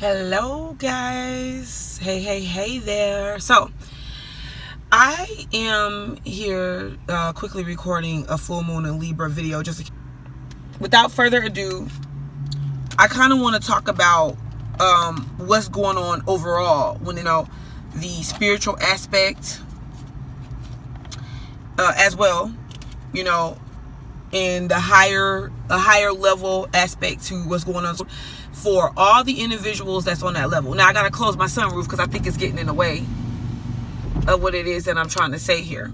Hello guys. Hey there. So I am here quickly recording a full moon in Libra video. Just without further ado, I kind of want to talk about what's going on overall when the spiritual aspect as well, and a higher level aspect to what's going on for all the individuals that's on that level. Now I gotta close my sunroof because I think it's getting in the way of what it is that I'm trying to say here.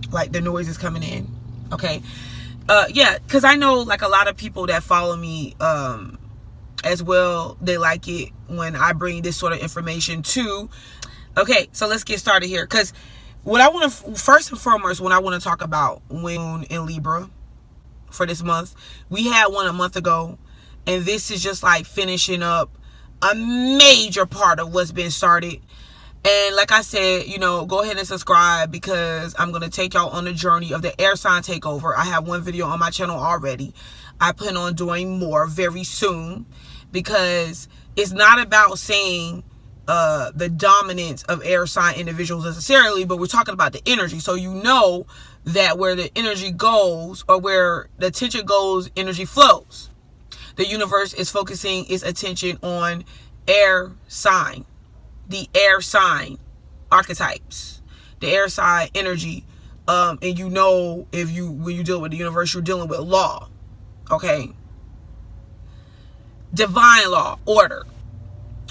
Like the noise is coming in. Okay. Yeah, because I know like a lot of people that follow me as well, they like it when I bring this sort of information too. Okay, so let's get started here. Because what I want to, first and foremost, when I want to talk about moon in Libra for this month, we had one a month ago. And this is just like finishing up a major part of what's been started. And like I said, go ahead and subscribe because I'm going to take y'all on the journey of the air sign takeover. I have one video on my channel already. I plan on doing more very soon because it's not about saying the dominance of air sign individuals necessarily, but we're talking about the energy. So you know that where the energy goes or where the attention goes, energy flows. The universe is focusing its attention on air sign, the air sign archetypes, the air sign energy. And when you deal with the universe, you're dealing with law, okay? Divine law, order,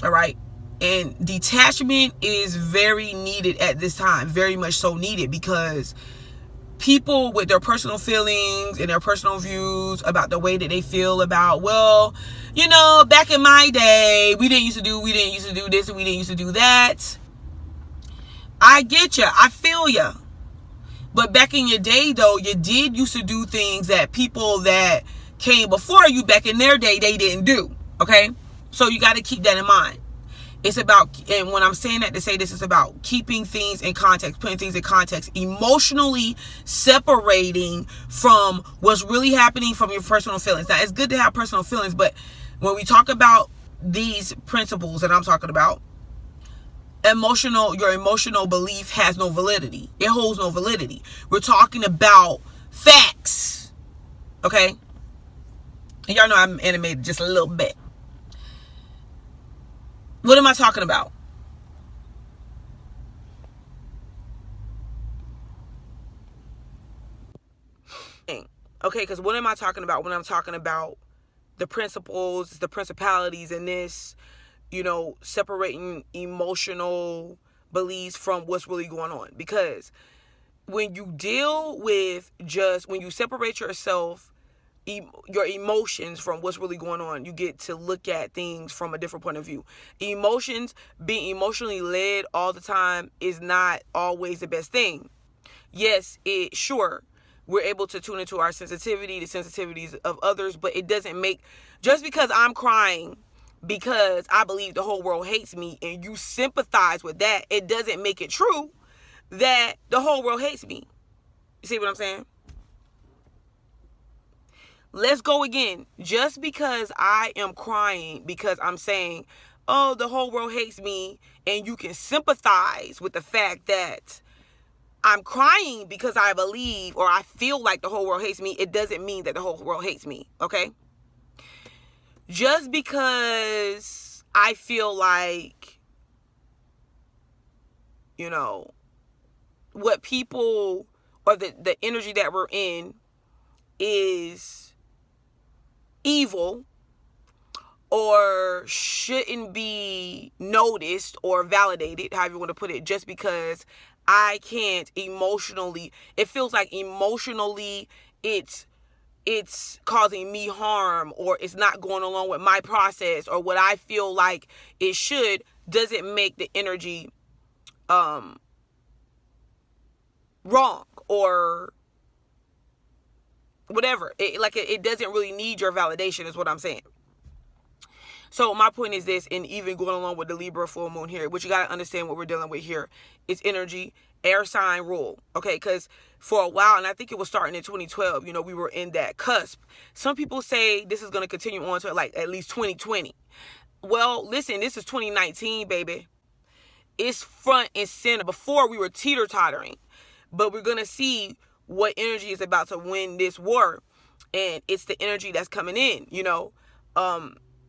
all right? And detachment is very needed at this time, very much so needed, because people with their personal feelings and their personal views about the way that they feel about, back in my day, we didn't used to do this and we didn't used to do that. I get you. I feel you. But back in your day, though, you did used to do things that people that came before you back in their day, they didn't do. Okay? So you got to keep that in mind. It's about, and when I'm saying that to say this, it's about keeping things in context, putting things in context, emotionally separating from what's really happening from your personal feelings. Now, it's good to have personal feelings, but when we talk about these principles that I'm talking about, your emotional belief has no validity. It holds no validity. We're talking about facts. Okay? And y'all know I'm animated just a little bit. What am I talking about? Okay, because what am I talking about when I'm talking about the principles, the principalities in this, separating emotional beliefs from what's really going on? Because when you deal with when you separate yourself, your emotions from what's really going on, you get to look at things from a different point of view. Emotions, being emotionally led all the time is not always the best thing. Yes, we're able to tune into our sensitivity, the sensitivities of others, but it doesn't make, just because I'm crying because I believe the whole world hates me and you sympathize with that, it doesn't make it true that the whole world hates me. You see what I'm saying? Let's go again. Just because I am crying because I'm saying, oh, the whole world hates me, and you can sympathize with the fact that I'm crying because I believe or I feel like the whole world hates me, it doesn't mean that the whole world hates me, okay? Just because I feel like, what people or the energy that we're in is evil or shouldn't be noticed or validated, however you want to put it, just because I can't emotionally, it feels like emotionally it's causing me harm, or it's not going along with my process or what I feel like it should, doesn't make the energy wrong or whatever. It doesn't really need your validation is what I'm saying. So my point is this, and even going along with the Libra full moon here, which you got to understand what we're dealing with here. It's energy, air sign rule. Okay, because for a while, and I think it was starting in 2012, we were in that cusp. Some people say this is going to continue on to like at least 2020. Well, listen, this is 2019, baby. It's front and center. Before we were teeter-tottering, but we're going to see what energy is about to win this war. And it's the energy that's coming in,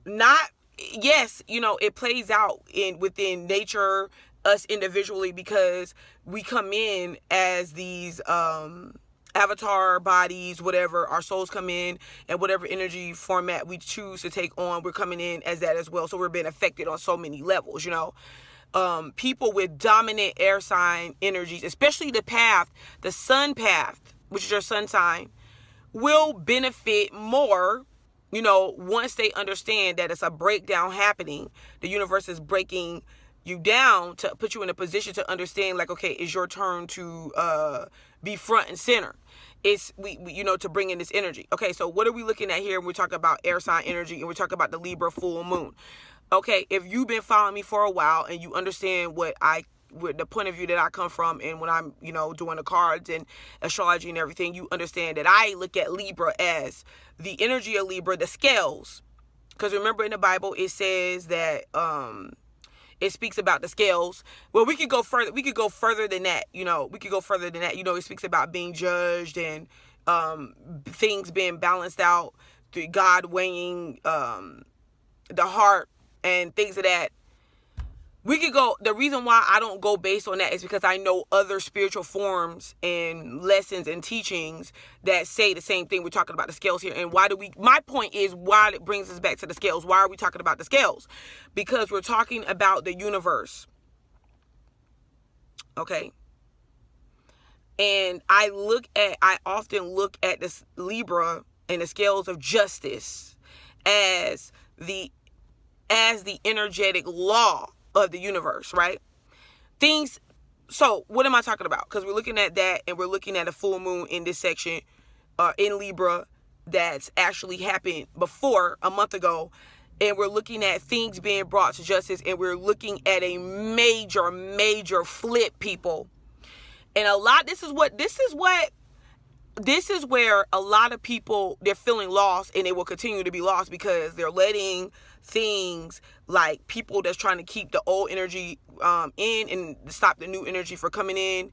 not, yes, it plays out within nature, us individually, because we come in as these, avatar bodies, whatever, our souls come in, and whatever energy format we choose to take on, we're coming in as that as well. So we're being affected on so many levels, people with dominant air sign energies, especially the sun path, which is your sun sign, will benefit more, once they understand that it's a breakdown happening. The universe is breaking you down to put you in a position to understand, like, okay, it's your turn to be front and center. It's we to bring in this energy. Okay, so what are we looking at here when we're talking about air sign energy and we're talking about the Libra full moon? Okay, if you've been following me for a while and you understand with the point of view that I come from, and when I'm, doing the cards and astrology and everything, you understand that I look at Libra as the energy of Libra, the scales. Because remember, in the Bible, it says that it speaks about the scales. Well, we could go further. We could go further than that. We could go further than that. It speaks about being judged and things being balanced out, through God weighing the heart and things of that. We could go. The reason why I don't go based on that is because I know other spiritual forms and lessons and teachings that say the same thing. We're talking about the scales here. And my point is why it brings us back to the scales. Why are we talking about the scales? Because we're talking about the universe. Okay. And I often look at this Libra and the scales of justice as the energetic law of the universe, right? So what am I talking about? Because we're looking at that, and we're looking at a full moon in this section in Libra that's actually happened before a month ago, and we're looking at things being brought to justice, and we're looking at a major flip, people. And this is where a lot of people, they're feeling lost, and they will continue to be lost because they're letting things like people that's trying to keep the old energy in and stop the new energy from coming in,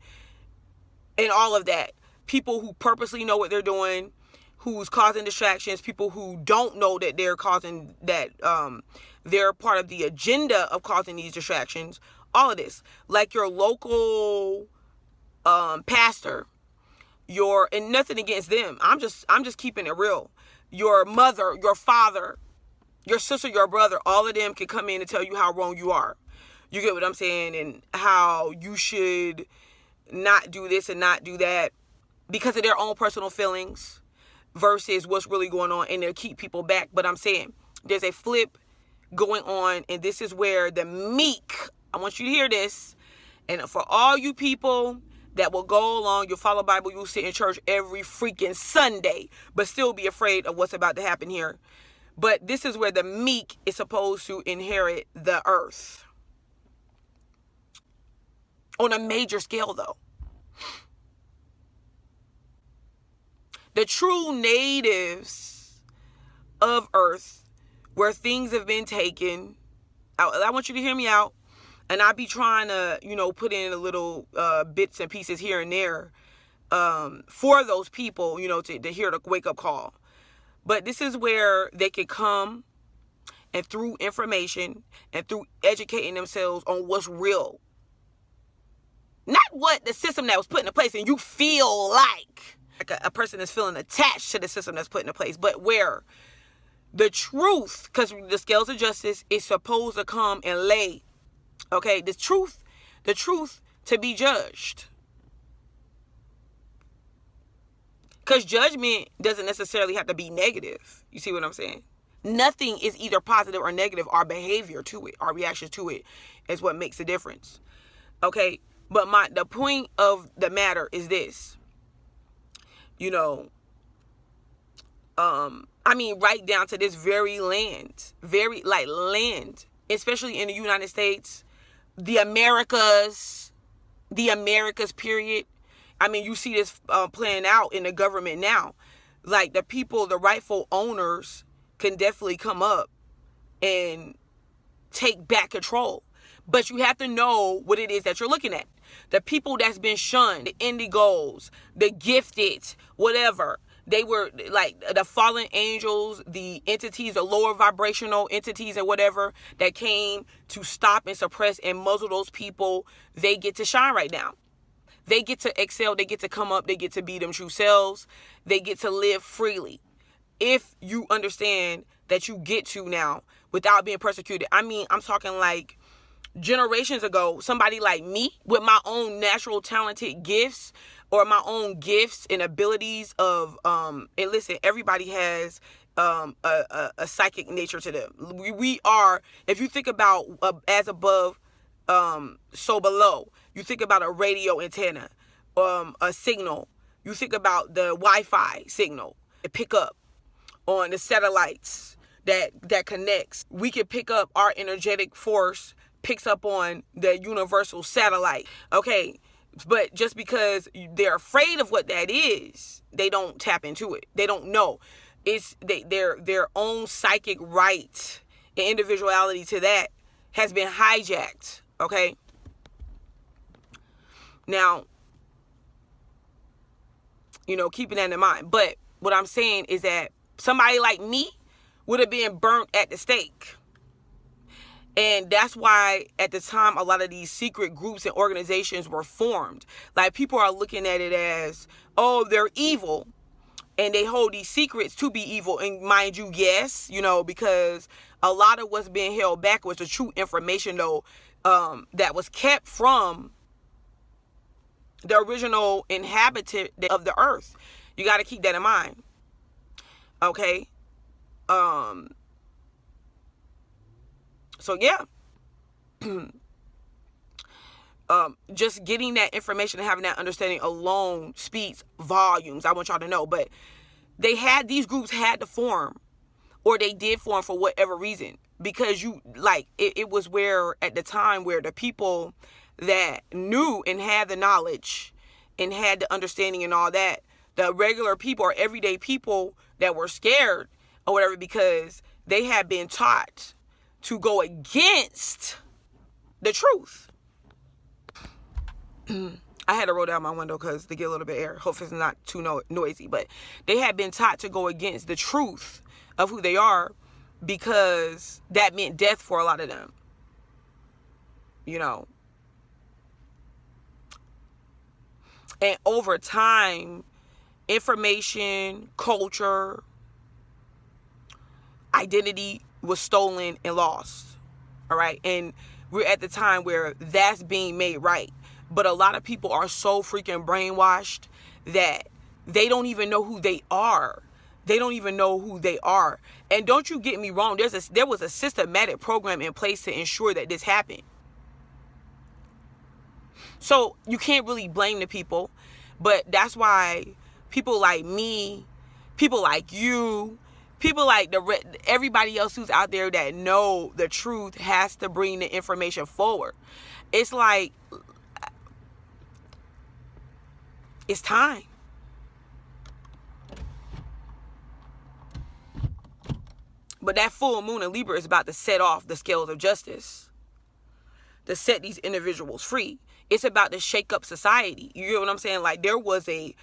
and all of that. People who purposely know what they're doing, who's causing distractions, people who don't know that they're causing that, they're part of the agenda of causing these distractions. All of this, like your local pastor, and nothing against them. I'm just keeping it real. Your mother, your father, your sister, your brother, all of them can come in and tell you how wrong you are. You get what I'm saying? And how you should not do this and not do that because of their own personal feelings versus what's really going on, and they'll keep people back. But I'm saying there's a flip going on, and this is where the meek, I want you to hear this, and for all you people that will go along, you'll follow Bible, you'll sit in church every freaking Sunday, but still be afraid of what's about to happen here. But this is where the meek is supposed to inherit the earth. On a major scale, though. The true natives of earth, where things have been taken, I want you to hear me out. And I be trying to, put in a little bits and pieces here and there for those people, to hear the wake-up call. But this is where they can come, and through information and through educating themselves on what's real. Not what the system that was put into place and you feel like a person is feeling attached to the system that's put into place, but where the truth, because the scales of justice is supposed to come and lay, okay, the truth to be judged. Because judgment doesn't necessarily have to be negative. You see what I'm saying? Nothing is either positive or negative. Our behavior to it, our reaction to it is what makes the difference. Okay? But the point of the matter is this. Right down to this very land, especially in the United States, the Americas period. You see this playing out in the government now. Like the people, the rightful owners can definitely come up and take back control. But you have to know what it is that you're looking at. The people that's been shunned, the indigos, the gifted, whatever. They were like the fallen angels, the entities, the lower vibrational entities and whatever that came to stop and suppress and muzzle those people. They get to shine right now. They get to excel. They get to come up. They get to be them true selves. They get to live freely. If you understand that you get to now without being persecuted. I mean, I'm talking like generations ago, somebody like me with my own natural talented gifts or my own gifts and abilities of, and listen, everybody has a psychic nature to them. We are, if you think about as above, so below, you think about a radio antenna, a signal, you think about the Wi-Fi signal, pick up on the satellites that connects. We can pick up our energetic force, picks up on the universal satellite. Okay, but just because they're afraid of what that is, they don't tap into it. They don't know. It's their own psychic right and individuality to that has been hijacked. Okay. Now, keeping that in mind. But what I'm saying is that somebody like me would have been burnt at the stake. And that's why at the time, a lot of these secret groups and organizations were formed. Like, people are looking at it as, oh, they're evil. And they hold these secrets to be evil. And mind you, yes, because a lot of what's being held back was the true information, though, that was kept from the original inhabitant of the earth. You got to keep that in mind. Okay. So yeah, just getting that information and having that understanding alone speaks volumes. I want y'all to know, but these groups had to form, or they did form for whatever reason, because it was where at the time where the people that knew and had the knowledge and had the understanding and all that, the regular people or everyday people that were scared or whatever, because they had been taught to go against the truth. I had to roll down my window to get a little bit of air. Hopefully it's not too noisy. But they had been taught to go against the truth of who they are, because that meant death for a lot of them. And over time, information, culture, identity was stolen and lost. All right. And we're at the time where that's being made right. But a lot of people are so freaking brainwashed that they don't even know who they are. They don't even know who they are. And don't you get me wrong. There was a systematic program in place to ensure that this happened. So you can't really blame the people. But that's why people like me, people like you, people like everybody else who's out there that know the truth has to bring the information forward. It's like, it's time. But that full moon in Libra is about to set off the scales of justice, to set these individuals free. It's about to shake up society. You get what I'm saying? Like, there was a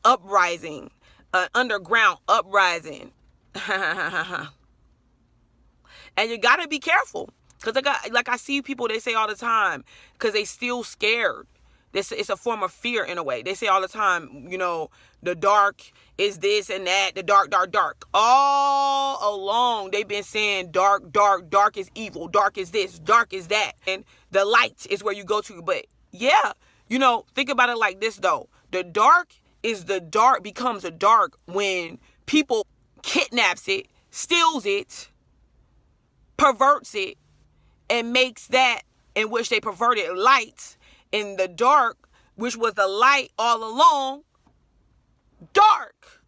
uprising, an underground uprising. And you got to be careful. Because I see people, they say all the time, because they still scared. It's a form of fear in a way. They say all the time, the dark is this and that, the dark, dark, dark. All along, they've been saying dark, dark, dark is evil, dark is this, dark is that. And the light is where you go to. But yeah, think about it like this, though. The dark becomes a dark when people kidnaps it, steals it, perverts it, and makes that in which they perverted light in the dark, which was the light all along, dark.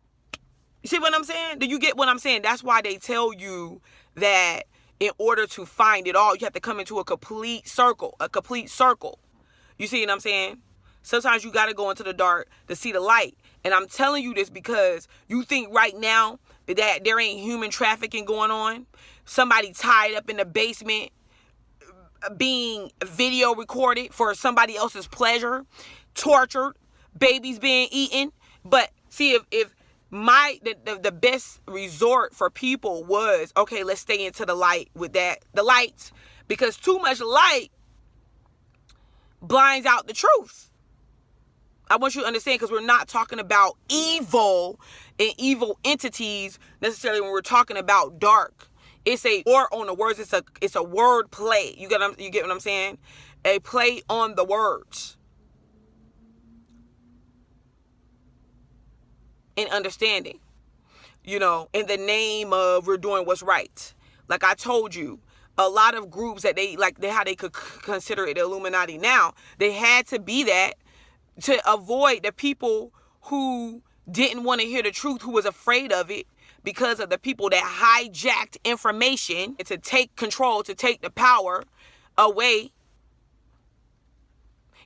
You see what I'm saying? Do you get what I'm saying? That's why they tell you that in order to find it all, you have to come into a complete circle. You see what I'm saying? Sometimes you got to go into the dark to see the light. And I'm telling you this because you think right now that there ain't human trafficking going on, somebody tied up in the basement being video recorded for somebody else's pleasure, tortured, babies being eaten. But see, if the best resort for people was, okay, let's stay into the light with that, the lights, because too much light blinds out the truth. I want you to understand, because we're not talking about evil and evil entities necessarily when we're talking about dark. It's a or on the words. It's a word play. You get what I'm saying? A play on the words. And understanding, in the name of we're doing what's right. Like I told you, a lot of groups that how they could consider it the Illuminati now, they had to be that to avoid the people who didn't want to hear the truth, who was afraid of it, because of the people that hijacked information to take control, to take the power away.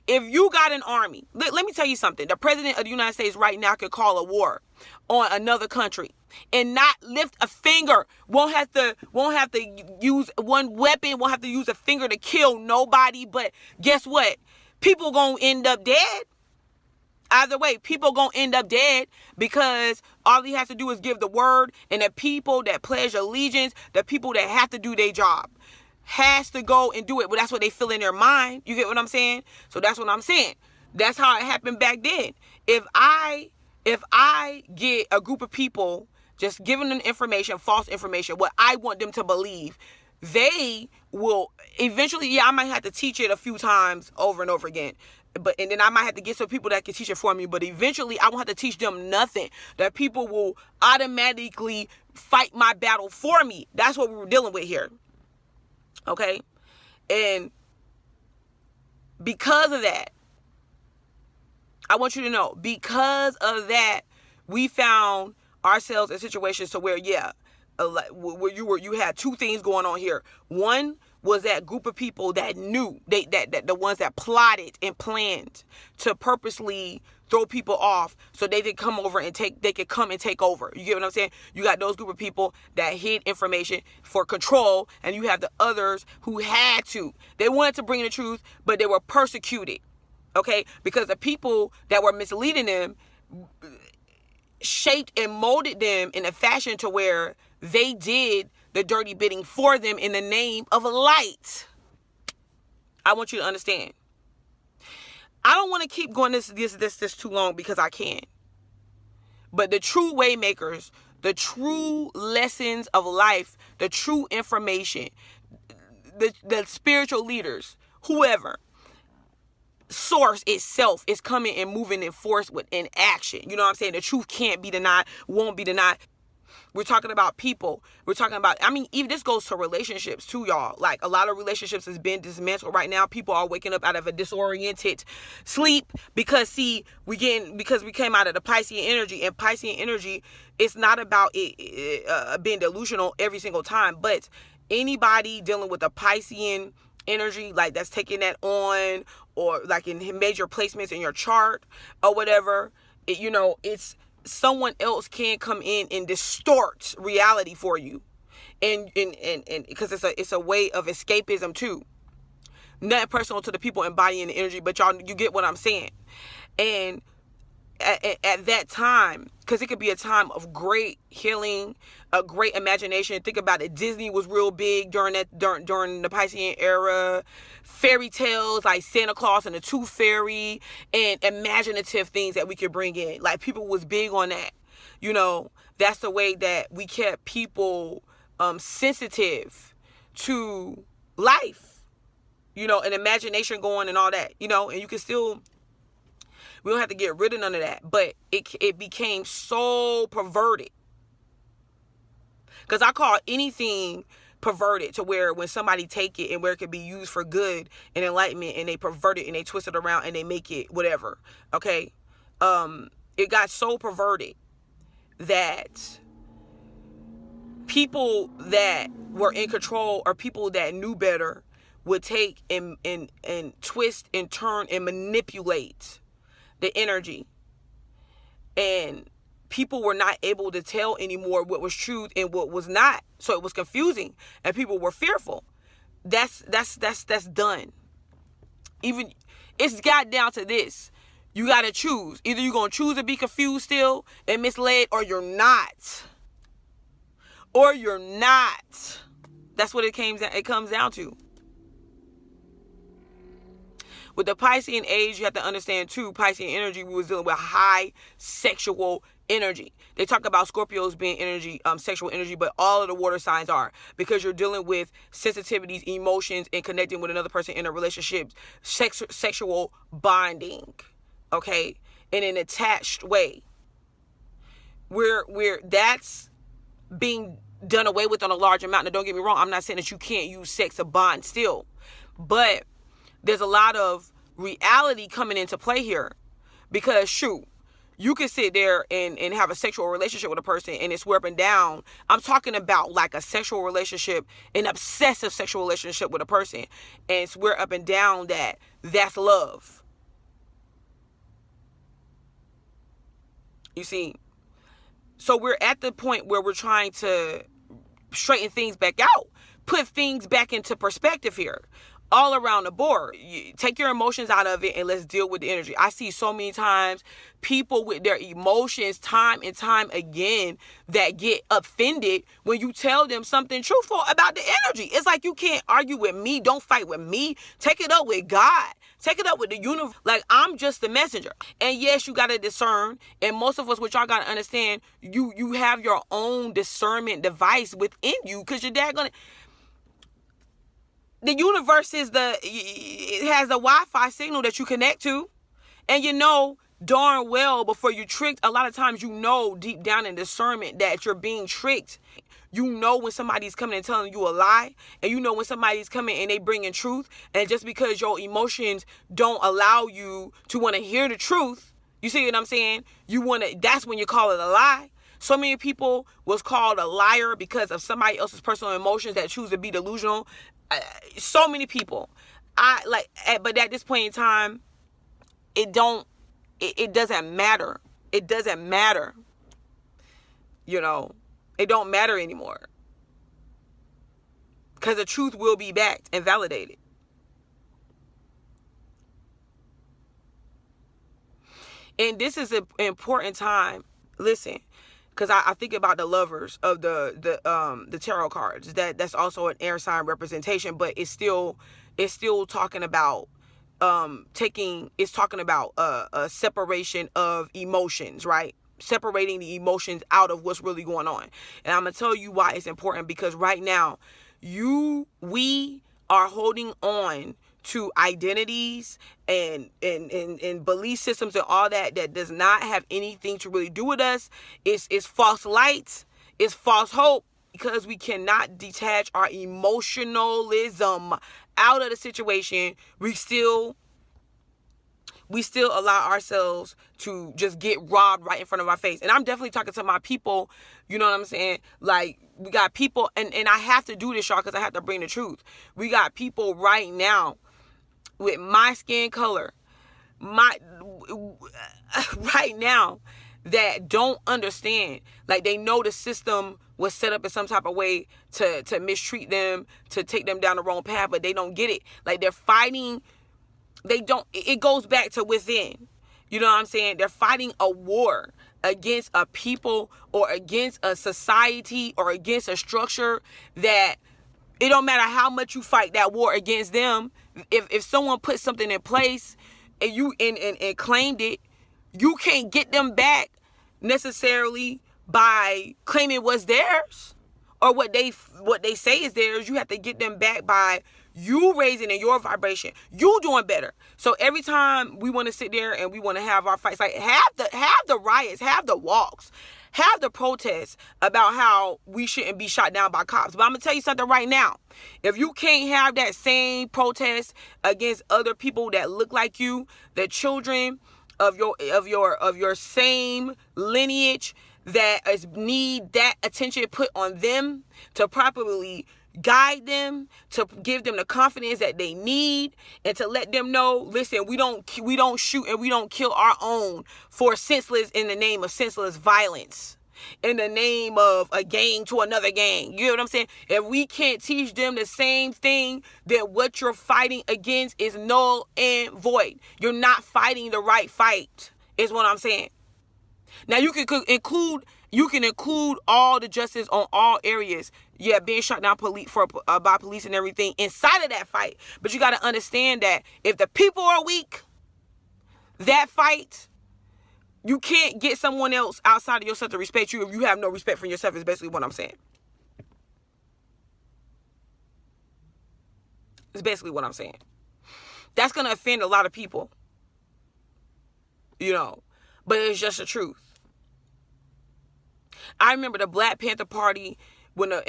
If you got an army, let me tell you something. The president of the United States right now could call a war on another country and not lift a finger. Won't have to use one weapon. Won't have to use a finger to kill nobody. But guess what? People gonna end up dead. Either way, people gonna end up dead, because all he has to do is give the word, and the people that pledge allegiance, the people that have to do their job, has to go and do it. But that's what they feel in their mind. You get what I'm saying? So that's what I'm saying. That's how it happened back then. If I get a group of people just giving them information, false information, what I want them to believe, they will eventually, I might have to teach it a few times over and over again. And then I might have to get some people that can teach it for me. But eventually I won't have to teach them nothing. That people will automatically fight my battle for me. That's what we were dealing with here. Okay? And because of that, I want you to know, because of that, we found ourselves in situations to where, where you had two things going on here. One was that group of people that knew, that the ones that plotted and planned to purposely throw people off so they could come over and they could come and take over. You get what I'm saying? You got those group of people that hid information for control, and you have the others who had to. They wanted to bring the truth, but they were persecuted. Okay? Because the people that were misleading them shaped and molded them in a fashion to where they did the dirty bidding for them in the name of light. I want you to understand. I don't want to keep going this too long, because I can't. But the true waymakers, the true lessons of life, the true information, the spiritual leaders, whoever, source itself is coming and moving in force in action. You know what I'm saying? The truth can't be denied, won't be denied. We're talking about people. We're talking about, even this goes to relationships too, y'all. Like, a lot of relationships has been dismantled right now. People are waking up out of a disoriented sleep because we came out of the Piscean energy, and Piscean energy, it's not about it being delusional every single time, but anybody dealing with a Piscean energy, like that's taking that on, or like in major placements in your chart or whatever, it's someone else can come in and distort reality for you, and because it's a way of escapism too. Not personal to the people embodying the energy, but y'all, you get what I'm saying. And at that time, because it could be a time of great healing, a great imagination. Think about it. Disney was real big during the Piscean era. Fairy tales like Santa Claus and the Tooth Fairy, and imaginative things that we could bring in. Like, people was big on that. That's the way that we kept people sensitive to life. And imagination going and all that. And you can still. We don't have to get rid of none of that. But it became so perverted. Because I call anything perverted, to where when somebody take it and where it could be used for good and enlightenment, and they pervert it and they twist it around and they make it whatever. Okay? It got so perverted that people that were in control, or people that knew better, would take and twist and turn and manipulate the energy. And people were not able to tell anymore what was truth and what was not. So it was confusing and people were fearful. That's done. Even it's got down to this. You got to choose. Either you're going to choose to be confused still and misled, or you're not. Or you're not. That's what it comes down to. With the Piscean age, you have to understand too, Piscean energy, we was dealing with high sexual energy. They talk about Scorpios being energy, sexual energy, but all of the water signs are, because you're dealing with sensitivities, emotions, and connecting with another person in a relationship, sexual bonding, okay, in an attached way. Where that's being done away with on a large amount. Now, don't get me wrong, I'm not saying that you can't use sex to bond still, but there's a lot of reality coming into play here, because shoot, you can sit there and have a sexual relationship with a person and it's up and down. I'm talking about like a sexual relationship, an obsessive sexual relationship with a person, and swear up and down that that's love. You see, so we're at the point where we're trying to straighten things back out, put things back into perspective here. All around the board, take your emotions out of it and let's deal with the energy. I see so many times people with their emotions time and time again that get offended when you tell them something truthful about the energy. It's like, you can't argue with me. Don't fight with me. Take it up with God. Take it up with the universe. Like, I'm just the messenger. And yes, you got to discern. And most of us, what y'all got to understand, you have your own discernment device within you, because your dad gonna... The universe it has a Wi-Fi signal that you connect to. And you know darn well before you're tricked. A lot of times you know deep down in discernment that you're being tricked. You know when somebody's coming and telling you a lie. And you know when somebody's coming and they bring in truth. And just because your emotions don't allow you to want to hear the truth, you see what I'm saying? That's when you call it a lie. So many people was called a liar because of somebody else's personal emotions that choose to be delusional. So many people, but at this point in time, it doesn't matter. It doesn't matter. You know, it don't matter anymore, because the truth will be backed and validated. And this is an important time. Listen, because I think about the lovers of the tarot cards. That's also an air sign representation, but it's still talking about it's talking about a separation of emotions, right? Separating the emotions out of what's really going on. And I'm gonna tell you why it's important, because right now we are holding on to identities and belief systems and all that does not have anything to really do with us. It's false light. It's false hope, because we cannot detach our emotionalism out of the situation. We still allow ourselves to just get robbed right in front of our face. And I'm definitely talking to my people, you know what I'm saying? Like, we got people, and I have to do this, y'all, because I have to bring the truth. We got people right now with my skin color, right now, that don't understand. Like, they know the system was set up in some type of way to mistreat them, to take them down the wrong path, but they don't get it. Like, they're fighting. It goes back to within. You know what I'm saying? They're fighting a war against a people or against a society or against a structure that it don't matter how much you fight that war against them. If someone put something in place and you and claimed it, you can't get them back necessarily by claiming what's theirs or what they say is theirs. You have to get them back by you raising in your vibration, you doing better. So every time we want to sit there and we want to have our fights, like have the riots, have the walks, have the protests about how we shouldn't be shot down by cops. But I'm gonna tell you something right now. If you can't have that same protest against other people that look like you, the children of your same lineage that need that attention put on them to properly guide them, to give them the confidence that they need, and to let them know, listen, we don't shoot and we don't kill our own for senseless, in the name of senseless violence, in the name of a gang to another gang. You know what I'm saying? If we can't teach them the same thing, then what you're fighting against is null and void. You're not fighting the right fight, is what I'm saying. Now you can include all the justice on all areas. Yeah, being shot down by police and everything inside of that fight. But you got to understand that if the people are weak, that fight, you can't get someone else outside of yourself to respect you if you have no respect for yourself, is basically what I'm saying. It's basically what I'm saying. That's going to offend a lot of people, but it's just the truth. I remember the Black Panther Party when y'all,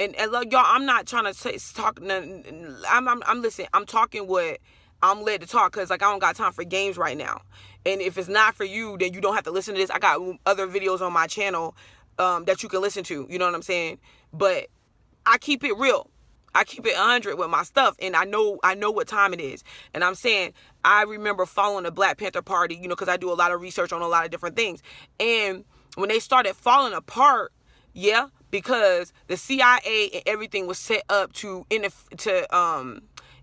I'm not trying to talk. I'm talking what I'm led to talk, because I don't got time for games right now. And if it's not for you, then you don't have to listen to this. I got other videos on my channel that you can listen to. You know what I'm saying? But I keep it real. I keep it 100 with my stuff, and I know what time it is. And I'm saying, I remember following the Black Panther Party, because I do a lot of research on a lot of different things. And when they started falling apart, because the CIA and everything was set up to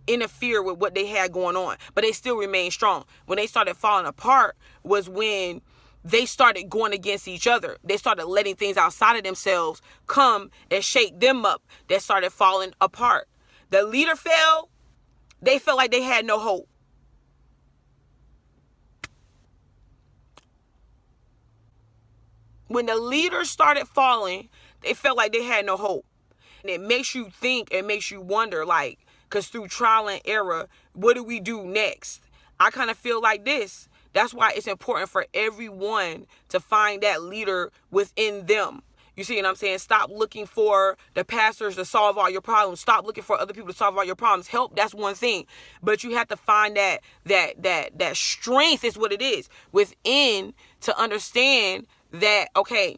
interfere with what they had going on, but they still remained strong. When they started falling apart was when they started going against each other. They started letting things outside of themselves come and shake them up. That started falling apart. The leader fell. They felt like they had no hope. When the leaders started falling, they felt like they had no hope. And it makes you think, it makes you wonder, because through trial and error, what do we do next? I kind of feel like this. That's why it's important for everyone to find that leader within them. You see what I'm saying? Stop looking for the pastors to solve all your problems. Stop looking for other people to solve all your problems. Help, that's one thing. But you have to find that strength is what it is within, to understand that, okay,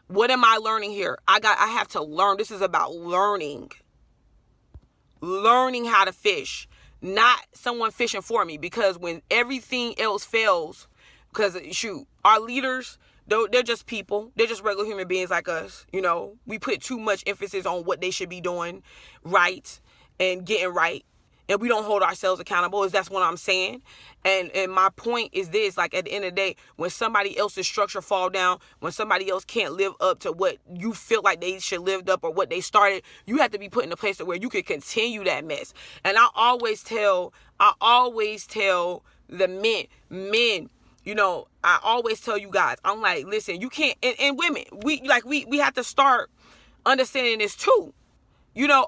what am I learning here? I have to learn. This is about learning how to fish, not someone fishing for me. Because when everything else fails, because our leaders, they're just people. They're just regular human beings like us. We put too much emphasis on what they should be doing right and getting right, and we don't hold ourselves accountable. That's what I'm saying. And my point is this, at the end of the day, when somebody else's structure fall down, when somebody else can't live up to what you feel like they should live up or what they started, you have to be put in a place where you can continue that mess. And I always tell the men, I always tell you guys, I'm like, listen, you can't, and women, we have to start understanding this too.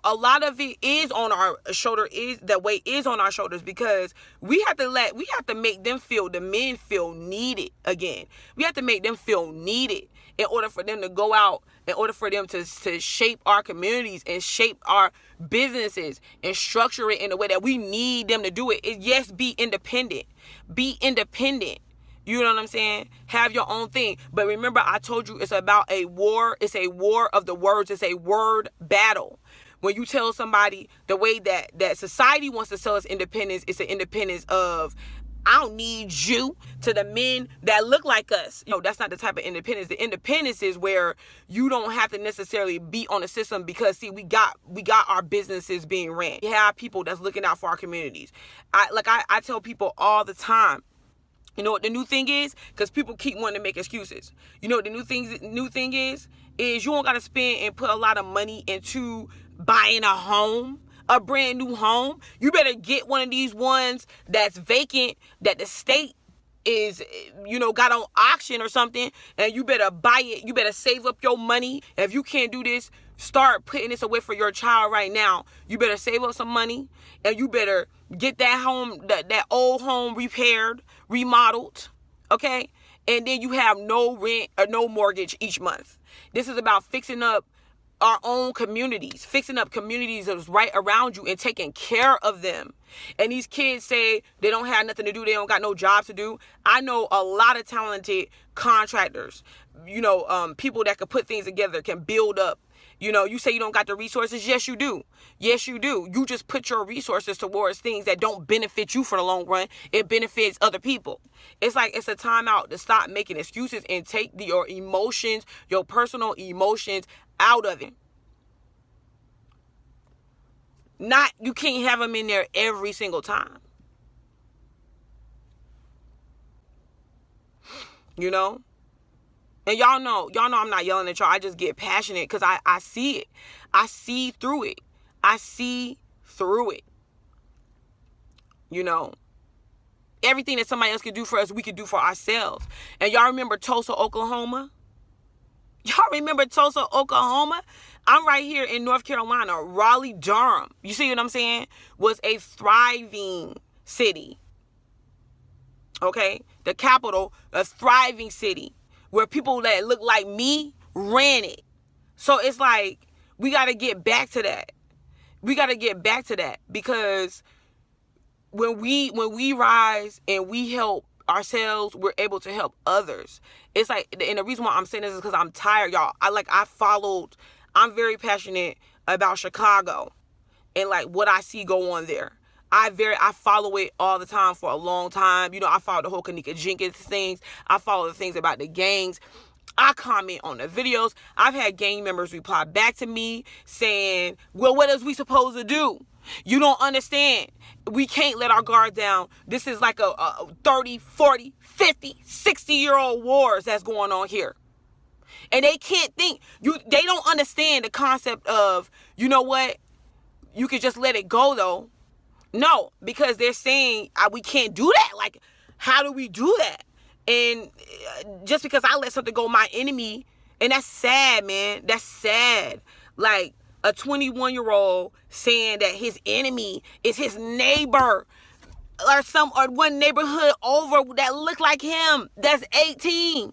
A lot of it is on our shoulder, the weight is on our shoulders, because we have to make the men feel needed again. We have to make them feel needed in order for them to go out, in order for them to shape our communities and shape our businesses and structure it in a way that we need them to do it. Yes, be independent. Be independent. You know what I'm saying? Have your own thing. But remember, I told you it's about a war. It's a war of the words. It's a word battle. When you tell somebody the way that society wants to sell us independence, it's an independence of, I don't need you, to the men that look like us. That's not the type of independence. The independence is where you don't have to necessarily be on the system, because we got our businesses being ran. We have people that's looking out for our communities. I tell people all the time, you know what the new thing is? Because people keep wanting to make excuses. You know what the new thing is you don't got to spend and put a lot of money into buying a home, a brand new home. You better get one of these ones that's vacant, that the state is, got on auction or something, and you better buy it. You better save up your money. If you can't do this, start putting this away for your child right now. You better save up some money, and you better get that home, that old home repaired, remodeled, okay? And then you have no rent or no mortgage each month. This is about fixing up our own communities, fixing up communities that's right around you and taking care of them. And these kids say they don't have nothing to do. They don't got no jobs to do. I know a lot of talented contractors, people that could put things together, can build up. You say you don't got the resources. Yes, you do. Yes, you do. You just put your resources towards things that don't benefit you for the long run. It benefits other people. It's like it's a time out to stop making excuses and take your emotions, your personal emotions out of it. You can't have them in there every single time. And y'all know I'm not yelling at y'all. I just get passionate because I see it. I see through it. Everything that somebody else could do for us, we could do for ourselves. And y'all remember Tulsa, Oklahoma? I'm right here in North Carolina. Raleigh, Durham. You see what I'm saying? Was a thriving city. Okay? The capital, a thriving city where people that look like me ran it. So it's like, we got to get back to that. Because when we rise and we help ourselves, we're able to help others. It's like, and the reason why I'm saying this is because I'm tired, y'all. I'm very passionate about Chicago and like what I see go on there. I follow it all the time for a long time. I follow the whole Kanika Jenkins things. I follow the things about the gangs. I comment on the videos. I've had gang members reply back to me saying, well, what is we supposed to do? You don't understand. We can't let our guard down. This is like a 30, 40, 50, 60-year-old wars that's going on here. And they can't think. They don't understand the concept of, you know what? You could just let it go, though. No, because they're saying we can't do that. Like, how do we do that? And just because I let something go, my enemy, and that's sad, man. That's sad. Like a 21-year-old saying that his enemy is his neighbor or one neighborhood over that look like him. That's 18.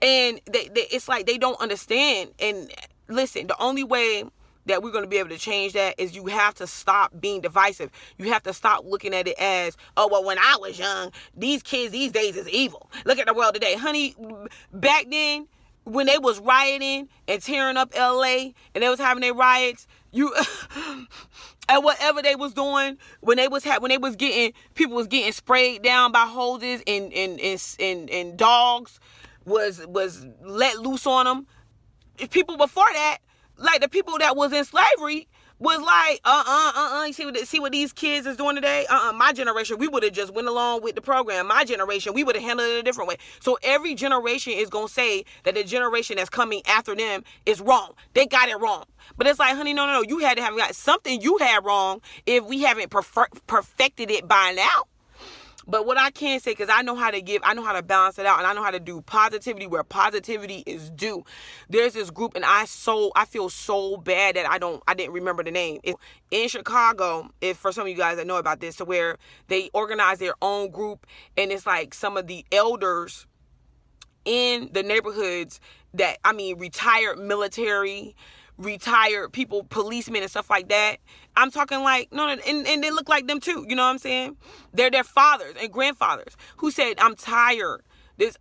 And it's like they don't understand. And listen, the only way that we're going to be able to change that is you have to stop being divisive. You have to stop looking at it as, oh, well, when I was young, these kids these days is evil. Look at the world today. Honey, back then, when they was rioting and tearing up LA and they was having their riots, and whatever they was doing, when people was getting sprayed down by hoses and dogs was let loose on them. People before that, like the people that was in slavery, was like, you see what these kids is doing today? My generation, we would have just went along with the program. My generation, we would have handled it a different way. So every generation is going to say that the generation that's coming after them is wrong. They got it wrong. But it's like, honey, no. You had to have got something you had wrong if we haven't perfected it by now. But what I can say, because I know how to balance it out, and I know how to do positivity where positivity is due. There's this group, and I feel so bad that I didn't remember the name. It's in Chicago, if for some of you guys that know about this, to where they organize their own group, and it's like some of the elders in the neighborhoods that, retired military, retired people, policemen and stuff like that. I'm talking like, no, and they look like them too. You know what I'm saying? They're their fathers and grandfathers who said, I'm tired.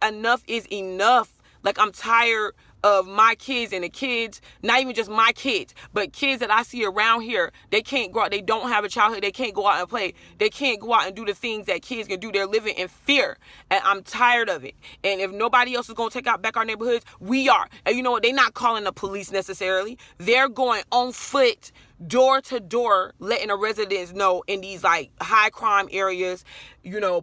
Enough is enough. Like, I'm tired of my kids and the kids, not even just my kids, but kids that I see around here. They can't go out. They don't have a childhood. They can't go out and play. They can't go out and do the things that kids can do. They're living in fear. And I'm tired of it. And if nobody else is going to take back our neighborhoods, we are. And you know what? They're not calling the police necessarily. They're going on foot, door to door, letting the residents know in these like high crime areas,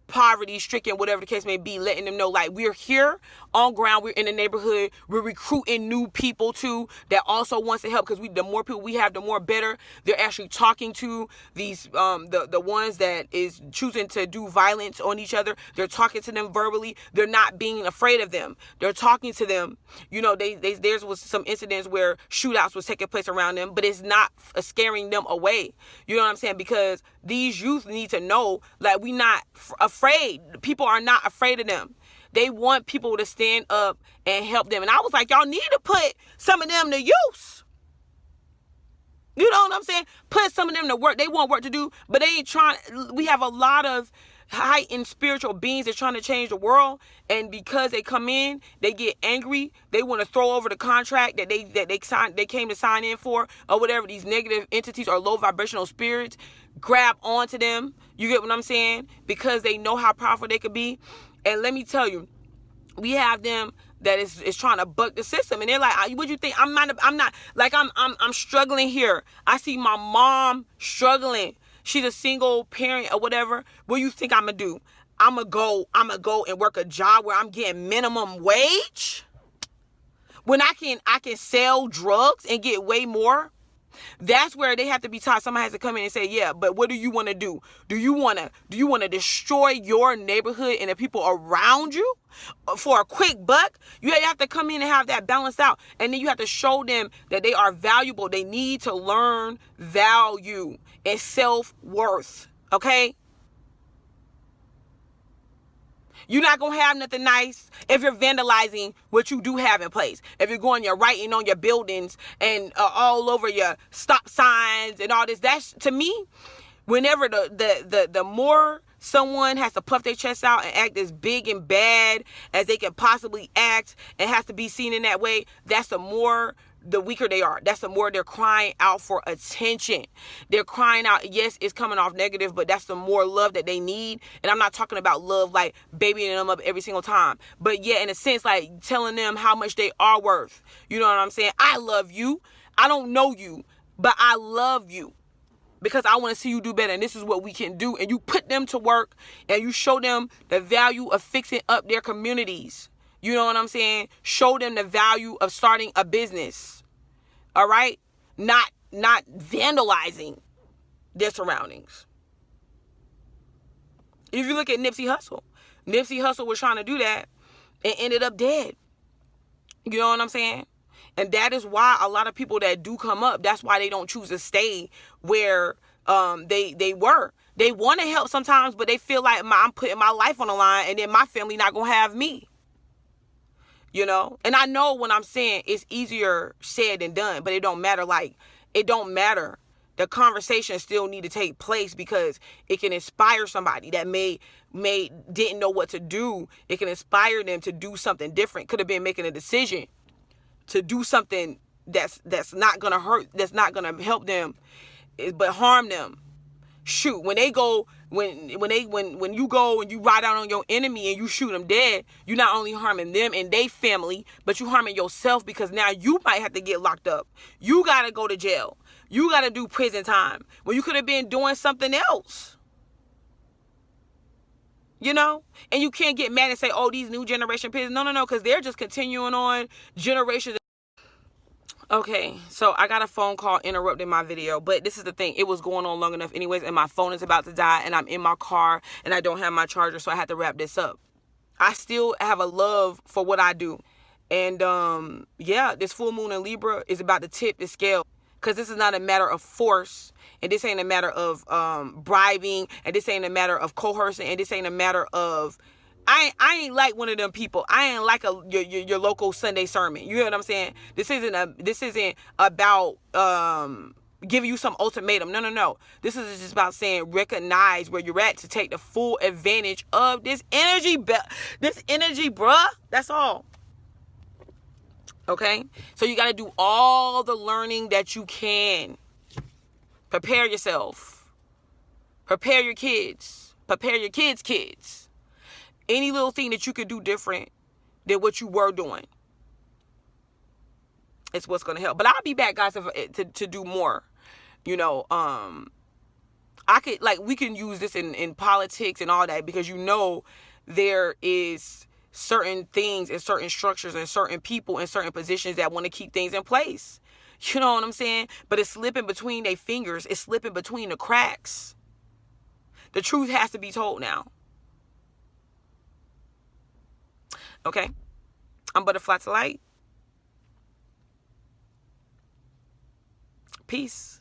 poverty stricken, whatever the case may be, letting them know like we're here on ground, we're in the neighborhood, we're recruiting new people too that also wants to help, because the more people we have, the more better. They're actually talking to these the ones that is choosing to do violence on each other. They're talking to them verbally. They're not being afraid of them. They're talking to them. There was some incidents where shootouts was taking place around them, but it's not scaring them away. You know what I'm saying? Because these youth need to know, like, we not afraid. People are not afraid of them. They want people to stand up and help them. And I was like, y'all need to put some of them to use. You know what I'm saying? Put some of them to work. They want work to do, but they ain't trying. We have a lot of heightened spiritual beings that's trying to change the world, and because they come in, they get angry, they want to throw over the contract that they came to sign in for, or whatever. These negative entities or low vibrational spirits grab onto them. You get what I'm saying? Because they know how powerful they could be. And let me tell you, we have them that is trying to buck the system, and they're like, what you think? I'm not like, I'm struggling here. I see my mom struggling. She's a single parent or whatever. What do you think I'm gonna do? I'm gonna go and work a job where I'm getting minimum wage when I can sell drugs and get way more? That's where they have to be taught. Somebody has to come in and say, yeah, but what do you want to do? Do you want to destroy your neighborhood and the people around you for a quick buck? You have to come in and have that balanced out. And then you have to show them that they are valuable. They need to learn value and self-worth. Okay? You're not going to have nothing nice if you're vandalizing what you do have in place. If you're going, you're writing on your buildings and all over your stop signs and all this. That's, to me, whenever the more someone has to puff their chest out and act as big and bad as they can possibly act and has to be seen in that way, that's the weaker they are. That's the more they're crying out for attention. They're crying out, yes, it's coming off negative, but that's the more love that they need. And I'm not talking about love like babying them up every single time, but yeah, in a sense, like telling them how much they are worth. You know what I'm saying? I love you. I don't know you, but I love you because I want to see you do better, and this is what we can do. And you put them to work and you show them the value of fixing up their communities. You know what I'm saying? Show them the value of starting a business. All right? Not vandalizing their surroundings. If you look at Nipsey Hussle was trying to do that and ended up dead. You know what I'm saying? And that is why a lot of people that do come up, that's why they don't choose to stay where they were. They want to help sometimes, but they feel like I'm putting my life on the line and then my family not going to have me. You know, and I know when I'm saying it's easier said than done, but it don't matter. Like, it don't matter. The conversation still need to take place because it can inspire somebody that may didn't know what to do. It can inspire them to do something different. Could have been making a decision to do something that's not gonna hurt, that's not gonna help them, but harm them. Shoot, when you go and you ride out on your enemy and you shoot them dead, you're not only harming them and their family, but you harming yourself, because now you might have to get locked up. You gotta go to jail. You gotta do prison time when you could have been doing something else. You know? And you can't get mad and say, oh, these new generation prisons. No, because they're just continuing on generations. Okay, so I got a phone call interrupting my video, but this is the thing. It was going on long enough anyways, and my phone is about to die, and I'm in my car, and I don't have my charger, so I had to wrap this up. I still have a love for what I do. And, yeah, this full moon in Libra is about to tip the scale, because this is not a matter of force, and this ain't a matter of bribing, and this ain't a matter of coercing, and this ain't a matter of... I ain't like one of them people. I ain't like your local Sunday sermon. You know what I'm saying? This isn't about giving you some ultimatum. No. This is just about saying recognize where you're at to take the full advantage of this energy, bruh. That's all. Okay? So you got to do all the learning that you can. Prepare yourself. Prepare your kids. Prepare your kids' kids. Any little thing that you could do different than what you were doing, it's what's going to help. But I'll be back, guys, to do more. You know, we can use this in politics and all that, because, you know, there is certain things and certain structures and certain people in certain positions that want to keep things in place. You know what I'm saying? But it's slipping between their fingers. It's slipping between the cracks. The truth has to be told now. Okay, I'm Butterfly to Light. Peace.